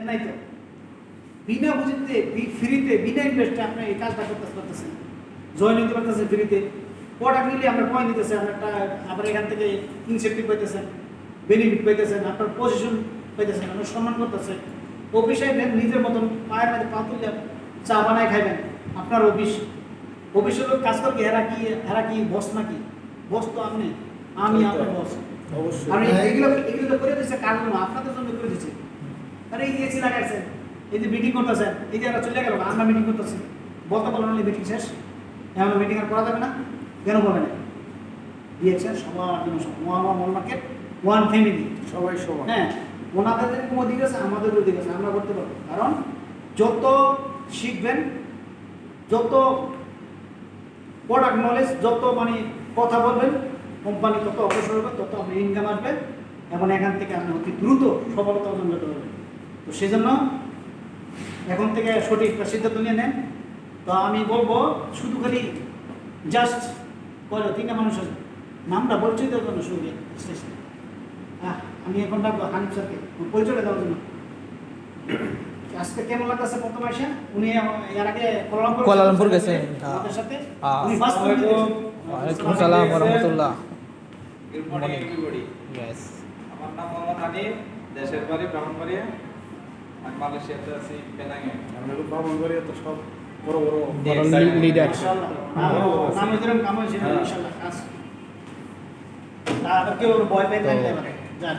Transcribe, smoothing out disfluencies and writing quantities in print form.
নাই তো বিনা পুঁজিতে ফ্রিতে বিনা ইনভেস্টে আপনি এই কাজটা করতে পারতেছেন, জয়েন নিতে পারতেছেন ফ্রিতে, প্রোডাক্ট নিলে আপনার পয়েন্ট দিতেছে, আপনার আবার এখান থেকে ইনসেন্টিভ পাইতেছেন, বেনিফিট পাইতেছেন, আপনার পজিশন পাইতেছেন, আপনার সম্মান করতেছে। অফিসে দেন নিজের মতন পায়ের মধ্যে পা তুলে চা বানায় খাইবেন, আপনার অফিসের লোক কাজ করবে, এরা কি বস নাকি? বস তো আপনি, আমি আপনার বস। অবশ্যই আর এগুলো তো করে দিচ্ছে কার জন্য? আপনাদের জন্য করে দিচ্ছে। আরে এই এসি লাগাইছেন, এই যে মিটিং করতেছেন, এই যে চলে গেল, আমরা মিটিং করতেছি, বলতে বললেন মিটিং শেষ, এখন মিটিং আর করা যাবে না, কেন বলে না? দিয়েছে সবার জন্য, ওয়ান মার্কেট ওয়ান ফ্যামিলি, সবাই সমান। হ্যাঁ, ওনাদের যেরকম অধিকার আছে আমাদেরও অধিকার আছে, আমরা করতে পারবো। কারণ যত শিখবেন, যত প্রোডাক্ট নলেজ, যত মানে কথা বলবেন, কোম্পানি তত অগ্রসর হবে, তত আপনার ইনকাম আসবে এবং এখান থেকে আপনি অতি দ্রুত সফলতা অর্জন করতে পারবেন। তো সেই জন্য এখন থেকে সঠিক সিদ্ধান্ত নিয়ে নেন। তো আমি বলবো শুধু খালি জাস্ট করে তিনটা মানুষ আছে, নামটা পরিচয় দেওয়ার জন্য শুরু স্টেশনে। আমি এখন ডাকবো হানিফ স্যারকে পরিচয় দেওয়ার জন্য। আজকে কেমন লাগতেছে প্রথম এসে? উনি এর আগে কুয়ালালামপুর গেছেন আমাদের সাথে, হ্যাঁ। উনি ফার্স্ট টাইম ওয়ালাইকুম আসসালাম ওয়া রাহমাতুল্লাহ। Good morning everybody. ইয়েস, আমার নাম মোহাম্মদ হানিফ, দেশের বাড়ি ব্রাহ্মণবাড়িয়া, আমি মালয়েশিয়াতে আছি পেনাংয়ে। আমরা তো বাবুল বাড়ি তো সব বড় বড় লিডার। মাশাআল্লাহ, নাম এরকম কাম হয়েছে ইনশাআল্লাহ। কাজ আর কেউ ভয় পেয়ে থাকতে পারে, যান।